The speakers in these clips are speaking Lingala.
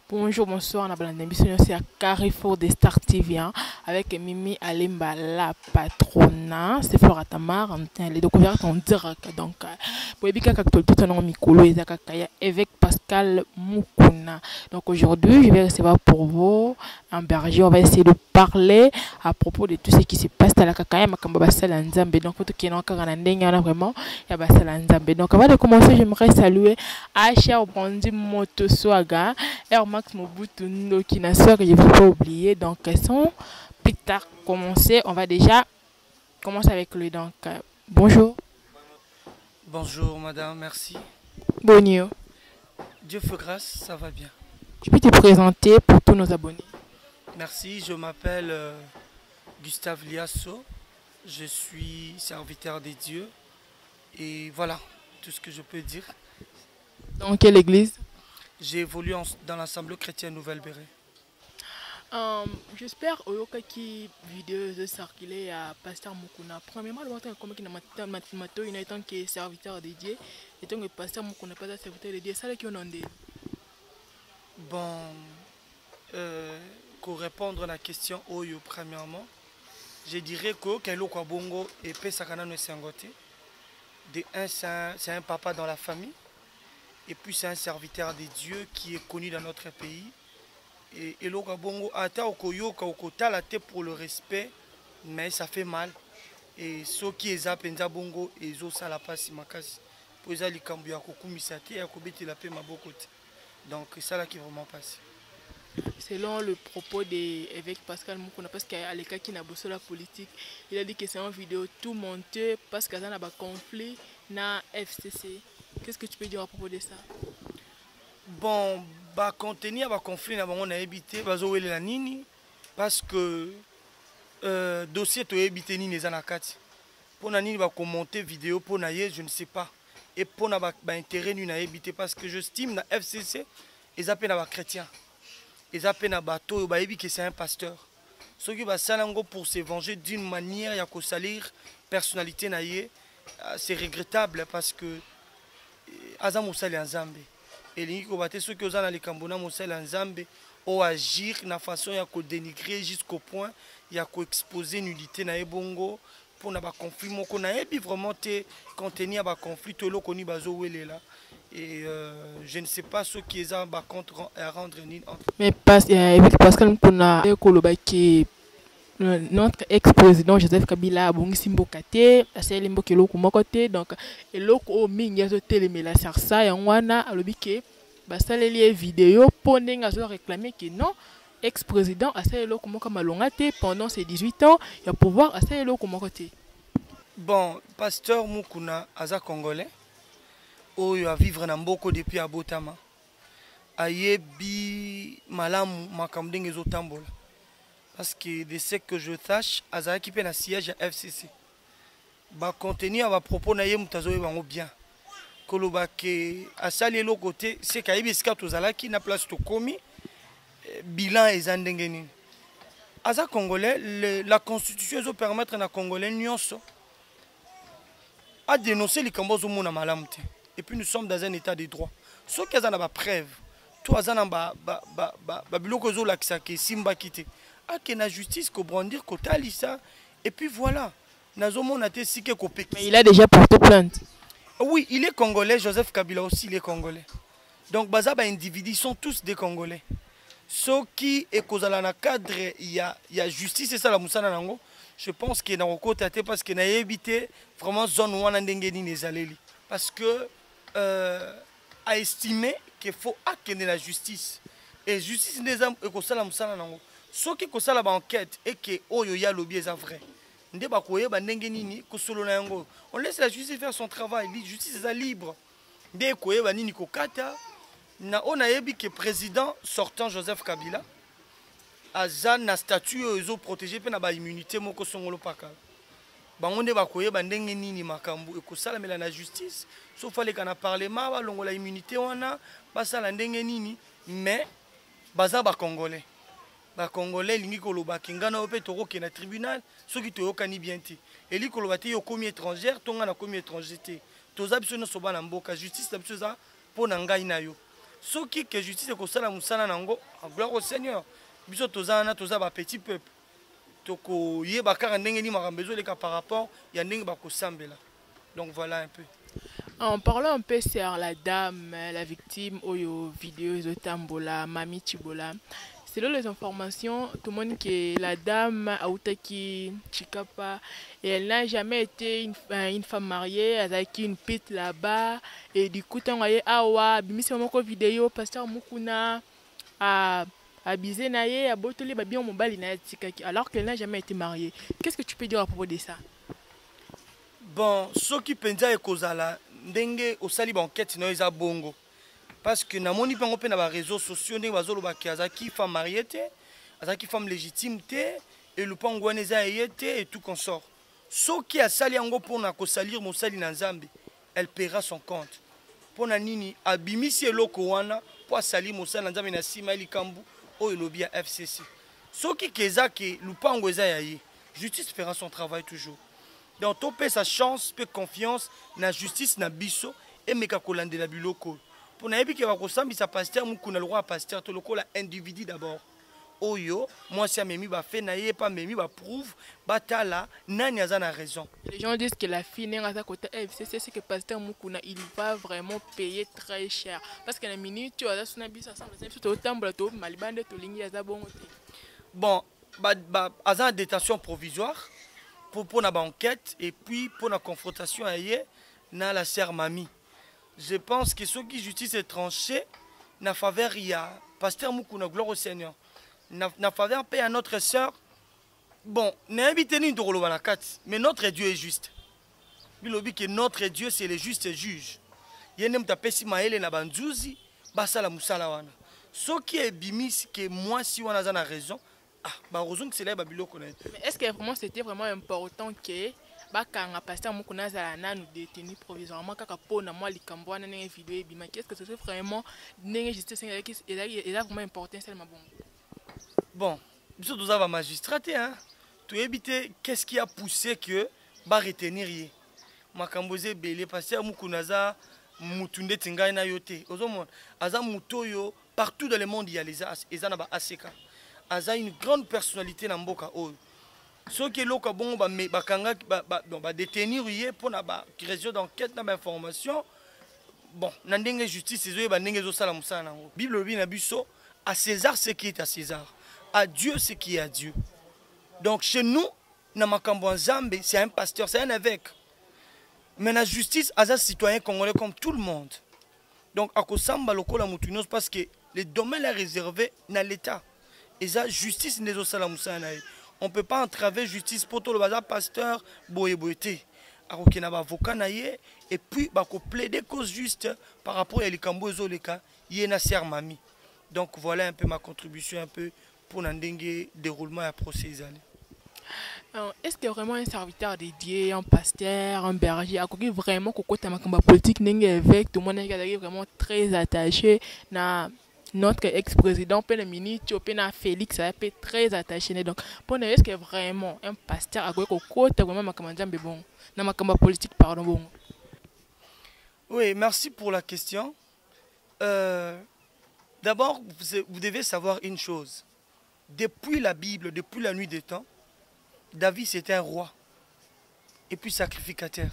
Bonjour, bonsoir, on a une émission aussi à Carrefour des Star TV hein, avec Mimi Alimba, la patrona. C'est Flora Tamar, les découvertes en direct. Donc, pour les cas tout le nom Mikolo et Zakakaya avec Pascal Mukuna. Donc, aujourd'hui, je vais recevoir pour vous un berger. On va essayer de parler à propos de tout ce qui se passe à la Kakaya, Makamba Basel Nzambe. Donc, pour tout qui est en Karanandeng, il y en a vraiment, il y a Basel Nzambe. Donc, avant de commencer, j'aimerais saluer Acha Brandi Motoswaga. Max Mobutu qui n'a que je ne veux pas oublier. Donc, sans plus tard commencer, on va déjà commencer avec lui. Donc, bonjour. Bonjour madame, merci. Bonjour. Dieu fait grâce, ça va bien. Tu peux te présenter pour tous nos abonnés. Merci, je m'appelle Gustave Liasso. Je suis serviteur des dieux. Et voilà, tout ce que je peux dire. Dans quelle église? J'ai évolué dans l'Assemblée chrétienne Nouvelle-Béret. J'espère que vidéo de circuler à Pasteur Mukuna. Premièrement, le matin, comme il est tant que serviteur de Dieu, et tant que Pasteur Mukuna pas serviteur de Dieu, ça qui on en dit. Bon, pour répondre à la question Oyo, premièrement, je dirais que Kailo Kwabongo et Pesakana no Sengote. De un, c'est un papa dans la famille. Et puis c'est un serviteur de Dieu qui est connu dans notre pays. Et le Bongo ata okoyoka okotala te pour le respect, mais ça fait mal. Et ceux qui est penza bongo et zo sala pasi makasi. Pour ça les kambu ya kokumisa te ya kobeti la paix maboko te. Donc c'est ça là qui est vraiment passé. Selon le propos de l'évêque Pascal Mukuna, parce qu'à l'écart qui n'a pas la politique, il a dit que c'est une vidéo tout montée parce qu'il y a un conflit dans FCC. Qu'est-ce que tu peux dire à propos de ça? Bon, bah contenir bah conflit on a évité la nini parce que dossier to évité ni les anakati. Pour na nini va commenter vidéo pour na je ne sais pas. Et pour na ba intérêt ni na évité parce que j'estime na FCC ils appellent na chrétien. Ils appellent na bateau ba ébi que c'est un pasteur. Ce qui va salango pour se venger d'une manière ya ko salir personnalité na c'est regrettable parce que azamu sali nzambe. Et les ceux qui ont les Cambona Moussel en Zambé ont agir na façon ya ko dénigrer jusqu'au point ya ko exposer nudité na ebongo pour na ba conflit moko na ebi vraiment te contenir ba conflit to lo koni bazo wele là et je ne sais pas ceux qui ont ba contre à rendre ni mais Pascal Mukuna koloba ki notre ex-président Joseph Kabila abongisi mboka te asali mboka eloko moko te donc eloko o mingi azotelemela sarsa yango wana alobi ke basaleli vidéo mpo ndenge azo réclamer que non ex-président asali eloko moko malonga te pendant ses 18 ans ya pouvoir asali eloko moko te. Bon, pasteur Mukuna aza congolais oyo a vivre na mboko depuis abotama ayebi malamu makambo ndenge ezotambola. Parce que de ce que je sache, Azara qui na siège à FCC. Ba contenir à propos na yé mutazo bango bien. Koloba ke asali lo côté c'est kaibi ska tozala ki na place to komi bilan ezandengeni. Aza congolais la constitution zo permettre na congolais nyonso a dénoncer les kambozo mona malamte. Et puis nous sommes dans un état de droit. Ce qui a na preuve. Toi azana ba biloko zo lakisa ke simba kité. Ah, que la justice ko brandir ko talisa et puis voilà nazomo na te sike ko peki. Mais il a déjà porté plainte. Oui, il est congolais. Joseph Kabila aussi il est congolais. Donc baza ba individus sont tous des congolais. Ceux qui est kozala na cadre il y a justice et ça la musana nango. Je pense que na kokota te parce que na évité vraiment zone wana ndenge ni nezaleli parce que a estimé qu'il faut acquérir la justice et justice des hommes et kozala musana nango. Ce qui est la enquête et que oyo ya lobby est vrai. On laisse la justice faire son travail. La justice est libre. Dès on a dit que le président sortant Joseph Kabila a un statut protégé par l'immunité. Bangonde bakoye bandenge nini makambu ekosala mela na justice sauf fallait qu'on a parlé ma balongola immunité wana basala ndenge nini mais baza ba congolais. Les Congolais, les Congolais, qui ont été na tribunal, ceux qui ont été bien. Et les Congolais, qui ont commis étrangère, qui ont commis étranger. Tous les gens qui ont été mboka justice pour nangai na yo. soki que justice ekosala mosala nango gloire au Seigneur. Biso tozana toza ba petit peuple tokoyeba kaka ndenge ni makambo ezoleka par rapport ya ndenge bakosambela. Donc voilà un peu. En parlant un peu sur la dame, la victime, Oyo vidéo Zotambola, Mami Chibola, selon les informations, tout le monde que la dame Aoutaki Chikapa, et elle n'a jamais été une femme mariée, elle a une pite là-bas, et du coup, tant que Awa, Bimis Moko vidéo, Pasteur Mukuna, a abusé Naye, a botolé Babion Mobali alors qu'elle n'a jamais été mariée. Qu'est-ce que tu peux dire à propos de ça? Bon, ceux qui pensent que Kozala, ndenge osali ba enquête no eza bongo. Parce que na moni pango pe na ba réseaux sociaux ndenge bazolo ba kiazaki femme mariée te, azaki femme légitime te et le pango eza yete et tout consort. Ceux qui a sali yango pona ko salir mosali na Nzambe, elle paiera son compte. Pona nini abimisi eloko wana po sali mosali na Nzambe na sima likambu o elobi ya FCC. Ceux qui kezaki lupango eza yaye, justice fera son travail toujours. Donc, on peut sa chance, peut confiance, na justice, na biso, et meka kolande la biloko. Pour na yebi ke bakosambi sa pasteur, mukuna le roi pasteur, to loko la individu d'abord. Oyo, moi si memi ba fait na ye pas memi ba prouve, batala, nani azana raison. Les gens disent que la fille n'est pas à côté FCC, c'est que pasteur Mukuna, il va vraiment payer très cher. Parce que la minute, tu as son habit, ça semble, c'est au temple, tu as malibande, tu as l'ingé, bon. Bon, azana détention provisoire. Pour la enquête et puis pour la confrontation ailleurs na la sœur Mami. Je pense que ceux qui justice est tranché na faveur il y a pasteur Mukuna gloire au Seigneur. Na faveur paye à notre sœur. Bon, n'a habité ni ndorolo banakat, mais notre Dieu est juste. Bilobi que notre Dieu c'est le juste juge. Yene mtapesi maele na banzuzi basala musala wana. Ceux qui est bimis que moi si wana za na raison. Mais est-ce que vraiment c'était vraiment important que bakanga pasteur Mukuna zala nous détenu provisoirement kaka pona moi likambo wana nenge vidéo bima qu'est-ce que c'est vraiment nenge justice est vraiment important c'est bon. Bon, biso toza ba magistrat hein. Tu éviter qu'est-ce qui a poussé que ba retenir yé. Makambo ze belé pasteur Mukuna za mutunde tinga na yote. Ozomona aza mutoyo partout dans le monde il y a les ezana ba ACK. Aza une grande personnalité dans Mboka Oyo. Ceux qui loka bon ba détenir yé pour na ba création d'enquête na information. Bon, na ndenge justice ezo ba ndenge zo sala musala nango. Bible bi na biso à César ce qui est à César, à Dieu ce qui est à Dieu. Donc chez nous na makambo Nzambe, c'est un pasteur, c'est un évêque. Mais la justice aza citoyen congolais comme tout le monde. Donc à kosamba lokola mutunos parce que le domaine est réservé na l'État. Et ça, justice n'est pas la moussana. On ne peut pas entraver justice pour tout le bazar pasteur boyeboité. Alors qu'il y a un avocat et puis bah plaider cause juste par rapport à l'écambo zoleka yena sœur Mami. Donc voilà un peu ma contribution un peu pour n'endengue déroulement à procès. Est-ce que vraiment un serviteur dédié, un pasteur, un berger, a vraiment côté ma politique n'engue avec tout le monde est vraiment très attaché na notre ex-président, le ministre, Félix, a été très attaché. Donc, pour nous, est-ce que vraiment un pasteur a côté vraiment ma bon, ma politique, pardon, bon. Oui, merci pour la question. D'abord, vous devez savoir une chose. Depuis la Bible, depuis la nuit des temps, David c'était un roi et puis sacrificateur.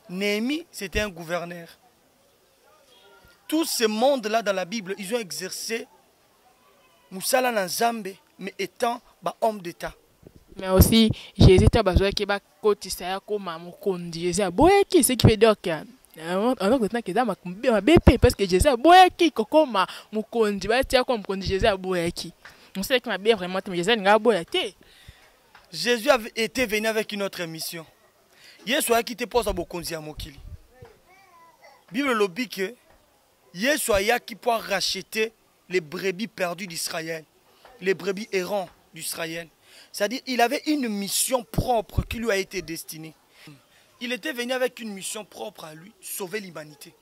Néhémie c'était un gouverneur. Tout ce monde-là dans la Bible, ils ont exercé Moussala Nzambe, mais étant homme d'État. Mais aussi, Jésus a besoin qu'il y ait un côté comme un mokondi. Jésus a besoin qui ce qui veut dire que parce que Jésus a besoin qui comme un mokondi. Comme Jésus a besoin qui. On sait que ma bien vraiment, mais Jésus n'a pas besoin. Jésus était venu avec une autre mission. Yesu a quitté pour sa mokondi à Mokili. Bible lobby que Yesu a qui pour racheter les brebis perdues d'Israël, les brebis errants d'Israël. C'est-à-dire qu'il avait une mission propre qui lui a été destinée. Il était venu avec une mission propre à lui, sauver l'humanité.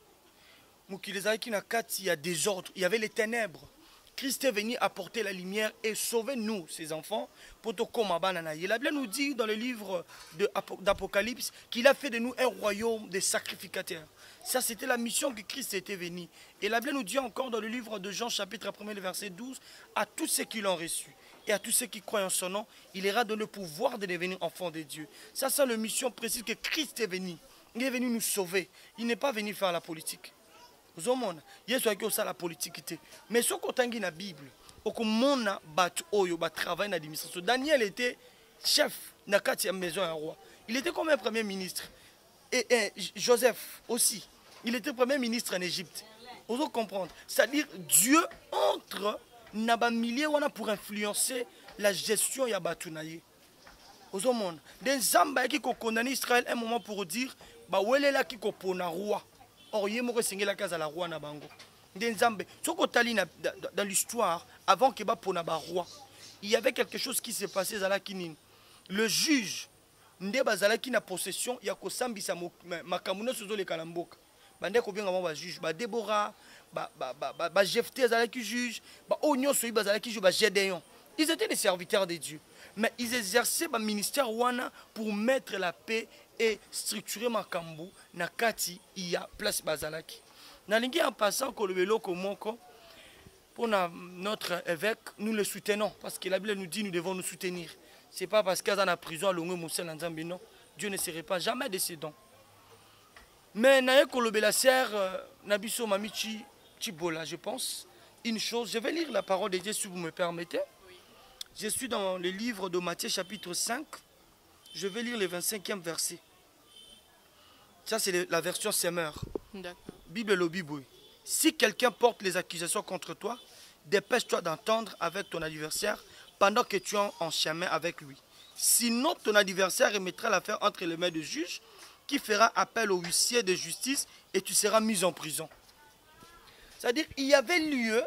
Il y a des ordres, il y avait les ténèbres. Christ est venu apporter la lumière et sauver nous, ses enfants, pour tout comme Abananaï. La Bible nous dit dans le livre d'Apocalypse qu'il a fait de nous un royaume de sacrificateurs. Ça, c'était la mission que Christ était venu. Et la Bible nous dit encore dans le livre de Jean, chapitre 1, verset 12, à tous ceux qui l'ont reçu et à tous ceux qui croient en son nom, il leur a donné le pouvoir de devenir enfants de Dieu. Ça, c'est la mission précise que Christ est venu. Il est venu nous sauver. Il n'est pas venu faire la politique. Vous avez Yesu a fait la politique. Mais ce qu'on a dans la Bible, on a travaillé dans l'administration. Daniel était chef de la maison du roi. Il était comme un premier ministre. Et Joseph aussi. Il était premier ministre en Égypte. Vous allez comprendre. C'est-à-dire Dieu entre dans les milliers pour influencer la gestion de la batunaye. Vous avez des Zamba qui ont condamné Israël un moment pour dire bah où est là qui ont un roi. Or, il y a la case à la roi na bango. Dans l'histoire, avant qu'il y ait un roi, il y avait quelque chose qui s'est passé à la kinin. Le juge, qui na possession, il y a que Sambisa Makamuna Suzo le Kalamboka. Bande ko bien ba juge, ba Déborah, ba Jephthé qui juge, ba Onyo Soyi qui juge, ba Gédéon. Ils étaient des serviteurs de Dieu, mais ils exerçaient le ministère wana pour mettre la paix et structurer Makambu na kati il y a place bazalaki. Nalingi en passant kolobelo komoko pour notre évêque, nous le soutenons parce que la Bible nous dit nous devons nous soutenir. C'est pas parce qu'il y a en prison à Longwe Moussel en Zambie, non. Dieu ne serait pas jamais de ses dons. Mais naye kolobela sœur Nabiso Mamichi Chibola, je pense une chose, je vais lire la parole de Dieu si vous me permettez. Je suis dans le livre de Matthieu chapitre 5. Je vais lire le 25e verset. Ça, c'est la version Semeur. Bible le Bible. Si quelqu'un porte les accusations contre toi, dépêche-toi d'entendre avec ton adversaire pendant que tu es en chemin avec lui. Sinon, ton adversaire remettra l'affaire entre les mains du juge qui fera appel au huissier de justice et tu seras mis en prison. C'est-à-dire qu'il y avait lieu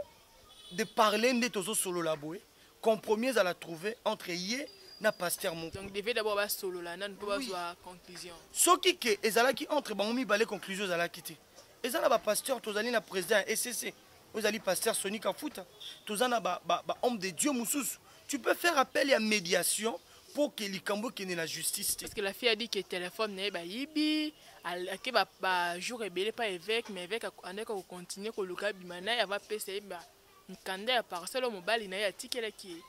de parler de Tozo Solo Laboué, compromis à la trouver entre Yé na pasteur mon. Donc devait d'abord solo là, non pas avoir conclusion. Ce qui est ezala qui entre bangomi balé conclusion ezala quitté. Ezala ba pasteur tozali na président SCC. Ozali pasteur Sonic Afuta. Tozana ba homme de Dieu mususu. Tu peux faire appel à médiation pour que likambo qui la justice. Parce que la fille a dit que le téléphone n'est pas yibi, que ba jour rebelle pas évêque mais avec on est continuer ko luka bimana ya va PC ba nkanda ya parcelle mobile na ya tikela qui.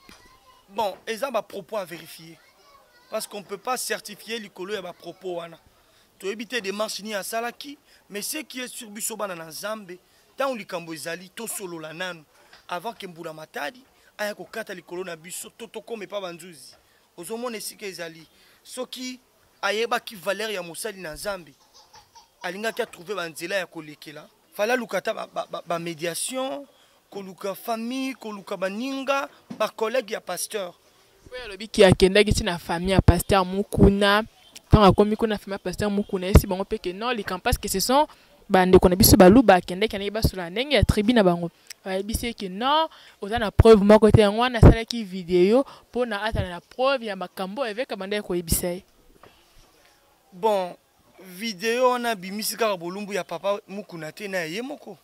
Bon, ils ont des propos à vérifier. Parce qu'on ne peut pas certifier les colos et les propos. Tu as évité des marches ni à Salaki, mais ce qui est sur Bissoba dans Zambé, tant que les Zali, tout solo la nan, avant que Mboula Matadi, aya ko kata les colos na biso, totoko mais pas banzuzi. Aux hommes ici que Zali, ce qui ayeba qui valeur ya Moussali na Zambé, alinga qui a trouvé banzela ya kolekela, fala lukata ba médiation. Koluka famille, koluka baninga, ba collègue ya pasteur. Oui, le biki a kenda qui na famille à pasteur Mukuna. Tant a komi kuna famille pasteur Mukuna si bango peke non les campagnes que ce sont bande kona biso baluba kenda kana ba sula ndenge ya tribu na bango. Ba bisi que non, oza na preuve moko te ngwa na sala ki vidéo pour na atana na preuve ya makambo avec bande ko ebisai. Bon, vidéo on a bimisika bolumbu ya papa Mukuna te na yemoko.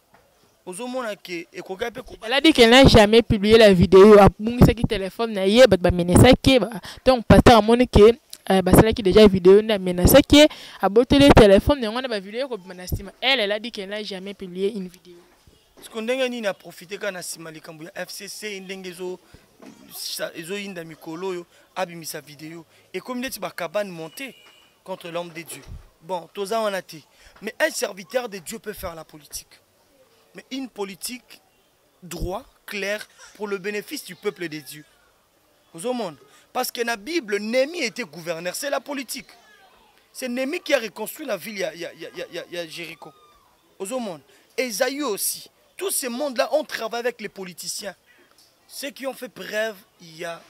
Elle a dit qu'elle n'a jamais publié la vidéo. A bungi qui téléphone na ye ba menesa ke ba donc pasteur amoni ke ba sala qui déjà vidéo na menesa ke a boté le téléphone na ngona ba vidéo ko manasima. Elle a dit qu'elle n'a jamais publié une vidéo. Ce qu'on denga ni na profiter kana sima likambu ya FCC ndengezo ezo inda mikolo yo abimisa vidéo et comme neti ba cabane monter contre l'homme de Dieu. Bon, toza on a té. Mais un serviteur de Dieu peut faire la politique. Mais une politique droit, claire, pour le bénéfice du peuple de Dieu. Aux hommes. Parce que dans la Bible, Néhémie était gouverneur. C'est la politique. C'est Néhémie qui a reconstruit la ville, il y a Jéricho. Aux hommes. Esaïe aussi. Tous ces mondes-là ont travaillé avec les politiciens. Ceux qui ont fait preuve, il y a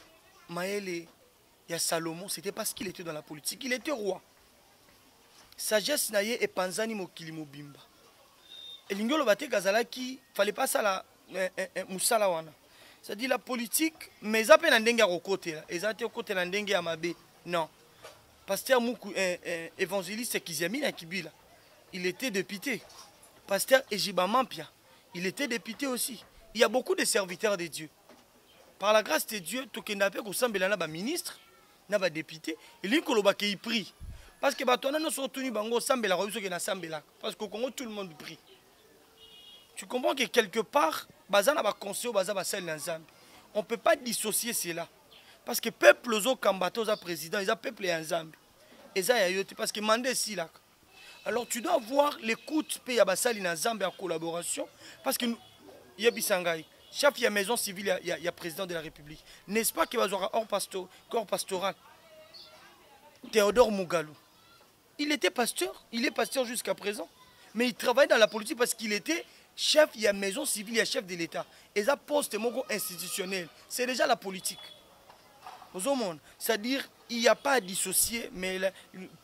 Maël et il y a Salomon. C'était parce qu'il était dans la politique. Il était roi. Sagesse naye et panzani mokili mobimba. Et l'ingolo bate gazalaki, fallait pas ça la musala wana. C'est-à-dire la politique, mais ça peut n'endenga au côté là. Et ça te au côté n'endenga amabe. Non. Pasteur Moukou, évangéliste Kizamina Kibila, il était député. Pasteur Ejiba Mampia, il était député aussi. il y a beaucoup de serviteurs de Dieu. Par la grâce de Dieu, tout le monde a un ministre, un député, et lui, il prie. Parce que nous sommes tous parce qu'au Congo, tout le monde prie. Tu comprends que quelque part, on ne peut pas dissocier cela. Parce que le peuple, les président, ils ont peuple et ensemble. Parce que mandé ici là. Alors tu dois voir l'écoute et la collaboration. Parce que il y a Bissangaï. Chef, il y a maison civile, il y a président de la République. N'est-ce pas qu'il va y avoir corps pastoral? Théodore Mougalou. Il était pasteur, il est pasteur jusqu'à présent. Mais il travaille dans la politique parce qu'il était chef, il y a maison civile, il y a chef de l'État. Et ça poste institutionnel. C'est déjà la politique. C'est-à-dire, il n'y a pas à dissocier, mais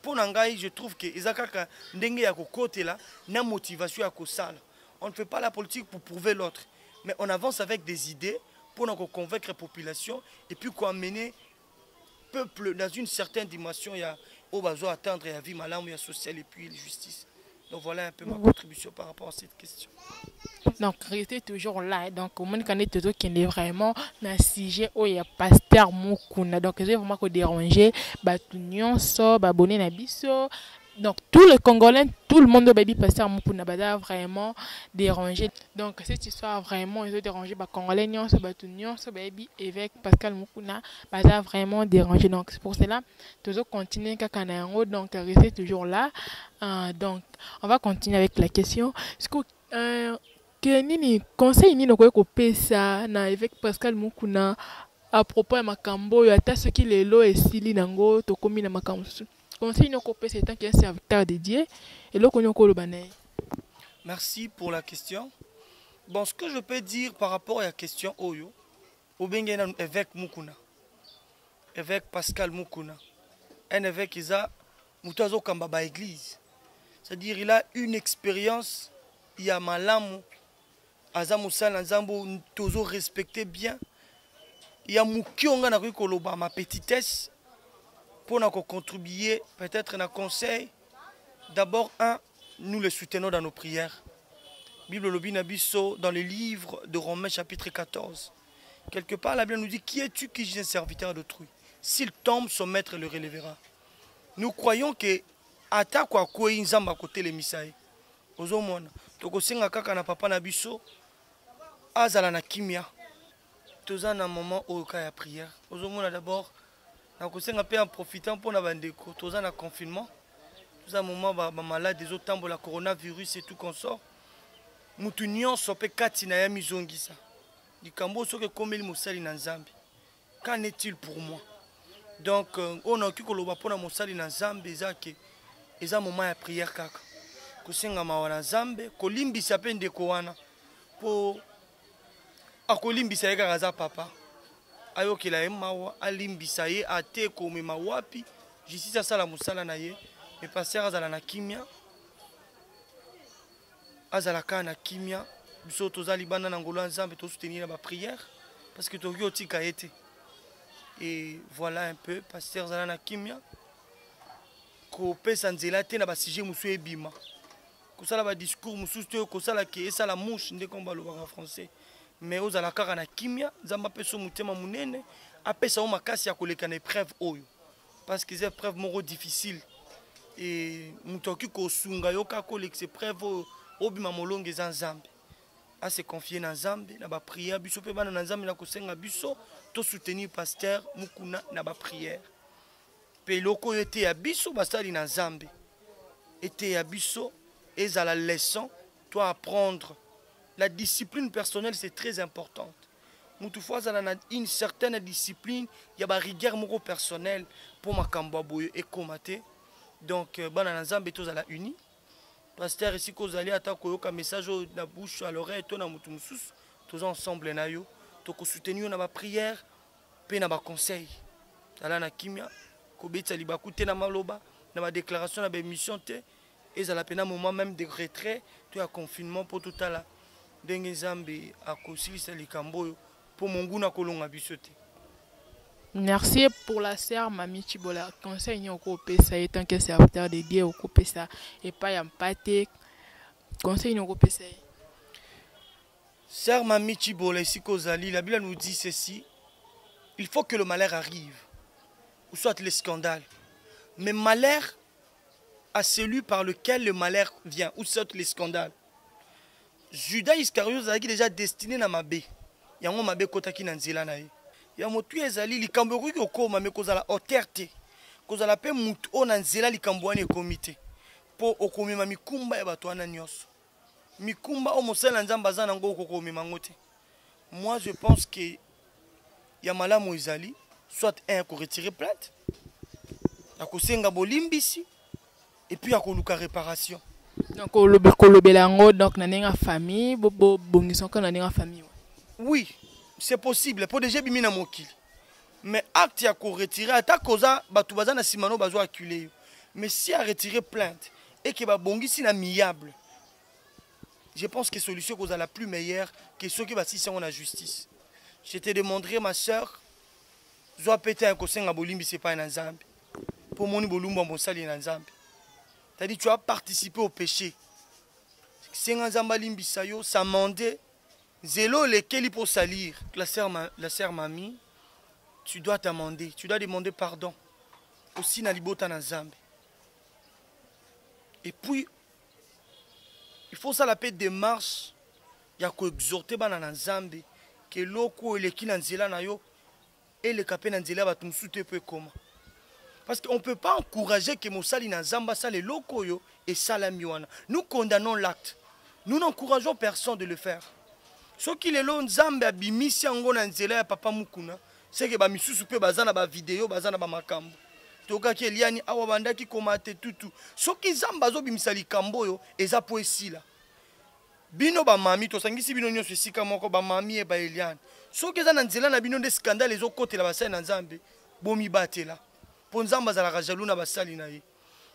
pour Nangaï, je trouve que la motivation à ça. On ne fait pas la politique pour prouver l'autre, mais on avance avec des idées pour convaincre la population et puis amener le peuple dans une certaine dimension. Il y a besoin d'atteindre la vie malade, il y a social et puis la justice. Donc voilà un peu ma contribution par rapport à cette question. Donc, restez toujours là. Donc, au moment qu'on est toujours qui est vraiment dans le sujet où il y a pasteur Mukuna. Donc, je vais vraiment déranger. Batunion, so, babonné nabiso. Donc, tous les Congolais, tout le monde a dit pasteur Mukuna. Bada vraiment dérangé. Donc, cette histoire vraiment, ils ont dérangé. Congolais, nyon, so, batunion, so, baby, évêque Pascal Mukuna. Bada vraiment dérangé. Donc, c'est pour cela, toujours continuer kakanayango. Donc, restez toujours là. Donc, on va continuer avec la question. Est-ce que Kenini conseil nini ko pesa na évêque Pascal Mukuna à propos de makambo yo ata soki lelo esili nango to komi na makambo. Conseil nini ko pesa tant qu'un serviteur de Dieu et loko nyoko lo banaye. Merci pour la question. Bon, ce que je peux dire par rapport à la question Oyo, Obengena évêque Mukuna. Évêque Pascal Mukuna. Un évêque qui a mutazo kambaba église. C'est-à-dire il a une expérience, il y a malamu Azamusal Nzambo toujours respecté bien. Il y a Moukionga na koloba ma petitesse pour nous contribuer peut-être dans conseil. D'abord nous le soutenons dans nos prières. Bible lobi nabiso dans le livre de Romains chapitre 14. Quelque part la Bible nous dit qui es-tu qui est un serviteur d'autrui? S'il tombe, son maître le relèvera. Nous croyons que ata kwa koi nzamba côté les misaï. Ozomona tokosenga kaka na papa na biso azala na kimia toza na moment au cas ya prière ozomona d'abord na kosenga pe en profitant pour na bandeko toza na confinement toza moment ba malade des autres tambo la coronavirus et tout consort mutu nyonso pe kati na ya mizongisa likambo soke komeli mosali na nzambe qu'en est-il pour moi donc on a ki koloba pona mosali na nzambe ezake eza moment ya prière kaka kosenga mawana nzambe kolimbisa pe ndeko wana po akolimbisa ye kaka aza papa ayokela ye mawa alimbisa ye ate komema wapi justice asala mosala na ye me paster azala na kimia azala kaka na kimia biso toza libanda na ngolo ya nzambe tosoutenir na baprière parce que tokoki otika ye te et voilà un peu paster azala na kimia kopesa nzela te na basujet mosusu ebima kosala ba discours mosusu te kosala ke esala mouche nde komba lobaka français mais ozala kaka na kimia nzambe apesa motema monene apesa o makasi ya koleka na épreuve oyo parce que c'est épreuve moko difficile et moto akoki kosunga yo kaka kolekisa épreuve oyo obima molongo eza nzambe ase confier na nzambe na baprière biso mpe bana na nzambe na kosenga biso to soutenir pasteur Mukuna na baprière mpe eloko oyo ete ya biso basali na nzambe ete ya biso ezala leçon toi apprendre. La discipline personnelle, c'est très importante. Toutefois, il y a une certaine discipline, il y a une rigueur personnelle pour ma kambaboyo et komate. Donc, bananazam beto za la uni. Pasteur ici ko zali ata ko yoka message na bouche à l'oreille to na mutu mususu, tous ensemble na yo, to ko soutenir na ba prière, pe na ba conseil. Tala na kimia, ko betsa libaku te na maloba, na ba déclaration na ba émission te, et ça la pena moment même de retrait, to ya confinement pour tout à la ndenge nzambe akosilisa likambo oyo po monguna kolonga biso te. Merci pour la sœur Mami Chibola. Conseil au pesa et tant que serviteur de Dieu au pesa et pas y pate. Conseil au pesa. Sœur Mami Chibola, ici Kozali, la Bible nous dit ceci. Il faut que le malheur arrive, ou soit le scandale. Mais malheur à celui par lequel le malheur vient, ou soit le scandale. Judas Iscariot a déjà destiné à Mabé. Il y a un Mabé Kotaki Nanzela nae. Il y a un motu ezali likamboru ki okoma me kozala oterte. Kozala pe mutu o Nanzela likambwani komite. Po okomema mikumba ya bato wana nyonso. Mikumba o mosala nzamba za nango okomema ngote. Moi je pense que ya malamu ezali soit un ko retirer plainte. Ya kosenga bolimbisi et puis ya koluka réparation. Donc kolobelango donc na famille bobo bongiso ko na famille. Oui, c'est possible pour déjà bimina mokili. Mais acte ya ko retirer ata koza batu bazana simano bazo acculer. Mais si a retirer plainte et que ba bongisi na miable. Je pense que la solution est la plus meilleure que ceux qui sont en la justice. Je te demanderai, ma soeur, je dois péter un conseil à Bolimbi, ce n'est pas un ensemble. Pour mon Bolumba, mon sali un ensemble. C'est-à-dire tu as participé au péché. C'est un ensemble Limbi Sayo, ça mandé. Zélo, lesquels pour salir. La sœur Mamie, tu dois t'amender, tu dois demander pardon. Aussi, na libota na Zambe. Et puis, il faut ça la paix démarche. Il y a qu'exhorter dans Zambé que l'oko et les qui n'anzela na yo et les capés n'anzela va tout soutenir peu comment. Parce qu'on ne peut pas encourager que Moussali na Zamba ça les locaux yo et ça la miwana. Nous condamnons l'acte. Nous n'encourageons personne de le faire. Ce qui est là Zambé a bimisi ango n'anzela ya papa mukuna c'est que ba misusu pe bazana ba vidéo bazana ba makambo. Toka ki eliani awa bandaki komate tutu. Soki Zamba zo bimisali kambo yo eza po esila. Bino ba mami to sangisi bino nyonso esika moko ba mami e ba eliani. Soki eza na nzela na bino de scandale ezo kotela basali na Nzambe bomi batela. Po Nzamba za la rajalou na basali na ye.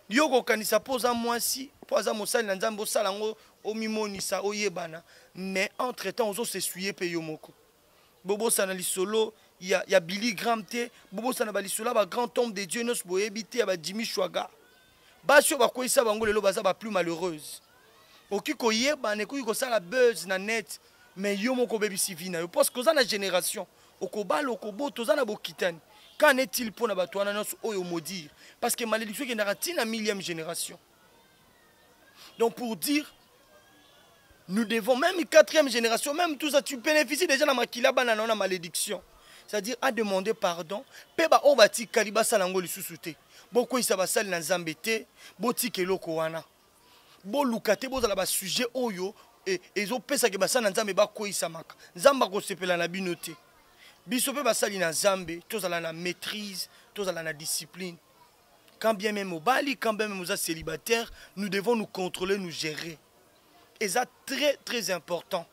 Yo ko kanisa po za mwasi po za mosali na Nzambe osala ngo omimonisa oyebana mais entre temps ozo s'essuyer pe yo moko. Bobo sana lisolo il y a Billy Graham te bobo sana balisolo ba grand homme de Dieu nos boyebite ya ba Jimmy Chwaga basio ba koisa bango lelo baza ba plus malheureuse okiko yeba ne ko sala buzz na net mais yo moko bebisi vina yo parce que za na génération okobalo okoboto za na bokitani qu'en est-il pour na bato wana nos oyo maudire parce que malédiction qui n'a tina millième génération. Donc pour dire nous devons, même une quatrième génération, même tout ça, tu bénéficies déjà de la malédiction. C'est-à-dire à demander pardon. Peba obati kaliba salango li susute. Boko isaba sali na Nzambete, boti keloko wana. Bo lukate bo za ba sujet oyo et ezo pesa ke basana Nzambe ba ko isamaka. Nzamba ko sepela na binote. Biso pe basali na Nzambe, tozala na maîtrise, tozala na discipline. Quand bien même au bali, quand bien même aux célibataires, nous devons nous contrôler, nous gérer. Et ça très très important.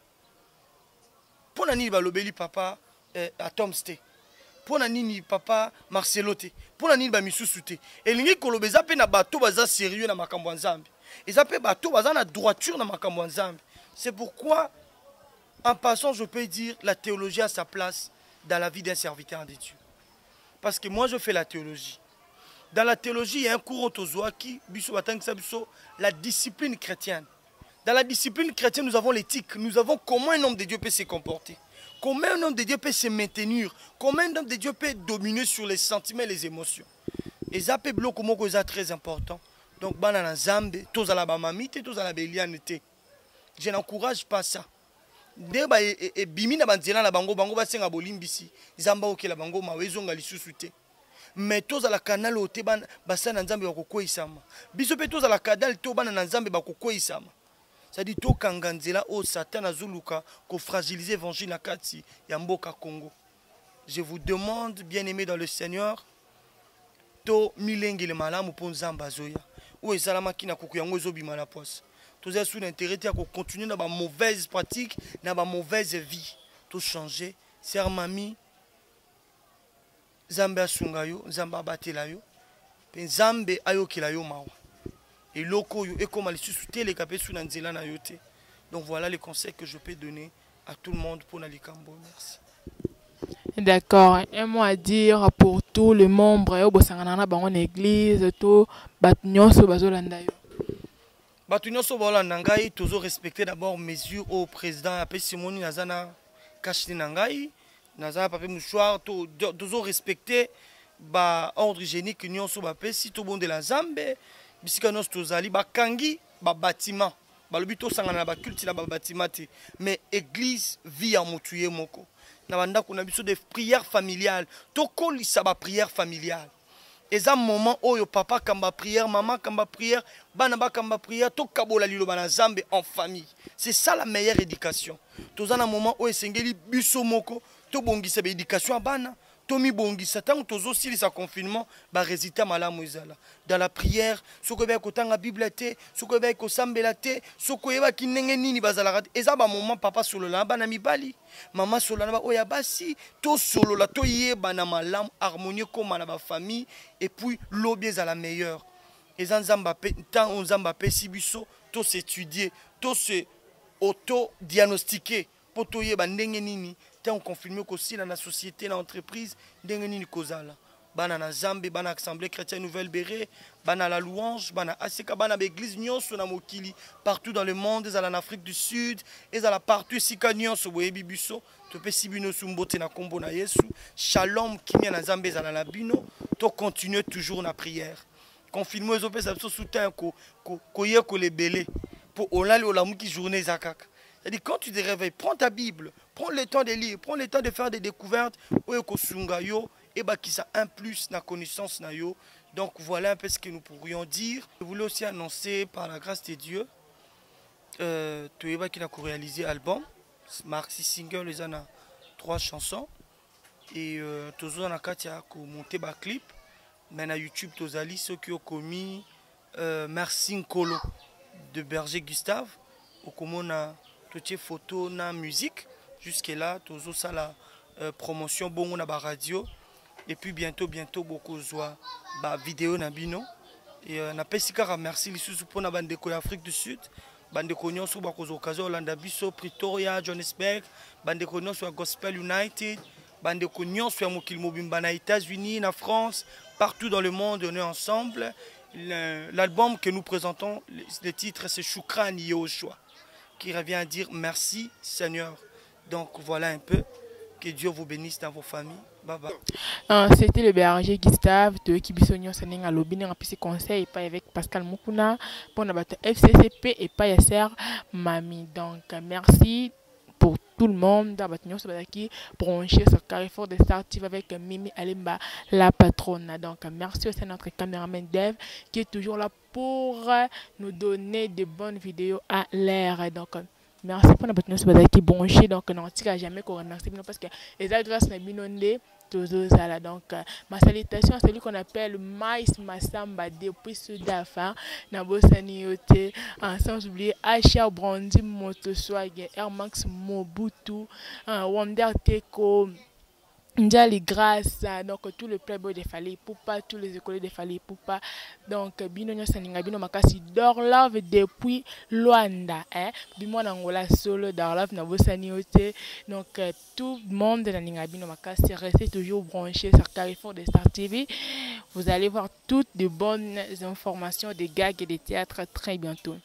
Pour nani balobeli papa à Tomste. Pour nani papa Marcelote. Pour nani ba misusuté. Et lingi kolobeza pe na bato baza sérieux na makambo Nzambe. Et ça pe bato baza na droiture na makambo Nzambe. C'est pourquoi en passant je peux dire la théologie a sa place dans la vie d'un serviteur de Dieu. Parce que moi je fais la théologie. Dans la théologie, il y a un cours autozoaki, la discipline chrétienne. Dans la discipline chrétienne, nous avons l'éthique. Nous avons comment un homme de Dieu peut se comporter. Comment un homme de Dieu peut se maintenir. Comment un homme de Dieu peut dominer sur les sentiments et les émotions. Et ça, c'est très important. Donc, je n'encourage pas ça. Mais tous à la canal au Teban, Bassan en Zambie, Bako Isama. Bisope tous à la cadal, Toban en Zambie, Bako Isama. Ça dit tout Kanganzela, oh Satan Azuluka, qu'on fragilise l'évangile na Kati, Yamboka Congo. Je vous demande, bien-aimés dans le Seigneur, to milenge le malam ou pon Zamba Zoya. Ou ezalama ki na kukuyango zobi malapoise. Tous sous l'intérêt à continuer dans ma mauvaise pratique, dans ma mauvaise vie. Tout changer, sœur mamie. Zambé asungayo, Zamba batelayo, pe Zambé ayokilayo mawa. Et loko yo et comme les sous-souter les capés sous nanzela na yote. Donc voilà les conseils que je peux donner à tout le monde pour Nalikambo. Merci. D'accord. Un mot à dire pour tous les membres au Bosanganana bangon église, tout batnyoso bazolandayo. bato nyonso baolanda ngai tozorespecte d'abord mesure au président apesi moni naza na kashine na ngai naza na papier mouchoir tozorespecte baordre hygiénique nyonso bapesi tobondela nzambe bisika nyonso tozali bakangi babatima balobi tosangana na baculte na babatima te mais église vie ya motu ye moko na bandako na biso de prière familiale tokolisa baprière familiale eza moment oyo papa kamba prière maman kamba prière bana bakamba prière tokabola liloba na nzambe en famille. C'est ça la meilleure éducation. Toza na moment oyo esengeli biso moko tobongisa éducation ya bana tomi bongisa tango tozo silisa confinement ba résultat malamu ezala dans la prière soko ba kotanga bible te soko ba kosambela te soko yeba kinenge nini bazala eza ba moment papa solo la bana mibali maman solo na ba oya basi to solo la to yeba na malamu harmonie comme na ba famille et puis l'obie est la meilleure eza nzamba pe tant nzamba pe sibiso to s'étudier to se auto diagnostiquer pour to yeba ndenge nini tant confirmé qu'aussi dans la société, dans l'entreprise, ndengeni kozala. Bana na Zambé, bana assemblée chrétienne nouvelle Béré, bana la louange, bana aseka bana l'église nyonso na mokili partout dans le monde, ils en Afrique du Sud, ils en partout sika nyonso boyebi biso, to pe sibino sumbote na kombo na Yesu. Shalom kimia na Zambé za na bino, to continuer toujours na prière. Confirmé zo pe sa soutien ko ye ko lebele pour olali olamuki journée zakaka. C'est-à-dire, quand tu te réveilles, prends ta Bible, prends le temps de lire, prends le temps de faire des découvertes. Et qui ça un plus la connaissance na yo. Donc voilà un peu ce que nous pourrions dire. Je voulais aussi annoncer par la grâce de Dieu, Toyeba qui a réalisé l'album, Marxi Single, les en a 3 chansons. Et toujours dans la a monté un clip. Mais na YouTube, Tozali, ceux qui ont commis Merci Nkolo de Berger Gustave. Au commun toutes les photos, na musique. Jusque là, toujours ça la promotion bon na ba radio. Et puis bientôt beaucoup zoa ba vidéo na bino. Et na pesika merci les sous pour na bande ko Afrique du Sud. Bande ko nyonso ba ko occasion Orlando Biso, Pretoria, Johannesburg, bande ko nyonso Gospel United, bande ko nyonso ya mokili mobimba na États-Unis, na France, partout dans le monde on est ensemble. L'album que nous présentons, le titre c'est Shukran Yehoshua, qui revient à dire merci Seigneur. Donc voilà un peu. Que Dieu vous bénisse dans vos familles. Bye bye. C'était le berger Gustave de Kibisonio Saneng à Lobine en PC conseil et pas avec Pascal Mukuna pour la bataille FCCP et pas Yasser Mami. Donc merci pour tout le monde dans la qui branché sur Carrefour des Stars TV avec Mimi Alemba la patronne. Donc merci aussi à notre caméraman Dave qui est toujours là pour nous donner de bonnes vidéos à l'air. Donc merci pour la patronne qui branché. Donc on ne jamais qu'on remercie parce que les adresses sont binondées. Donc ma salutation à celui qu'on appelle Maïs Massamba depuis Soudafa Nabosaniote, sans oublier Acha Brandi Motoswag, Air Max Mobutu, Wonder Teko, Ndjali Grâce, donc tout le playboy de Fali Poupa, tous les écoliers de Fali Poupa, donc Bino Saninga Bino Makasi Dorlove depuis Luanda, Bimo Nangola Solo Dorlove Nabosaniote, donc tout le monde de Ningabino Makasi, restez toujours branchés sur Carrefour des Stars TV. Vous allez voir toutes de bonnes informations, des gags et des théâtres très bientôt.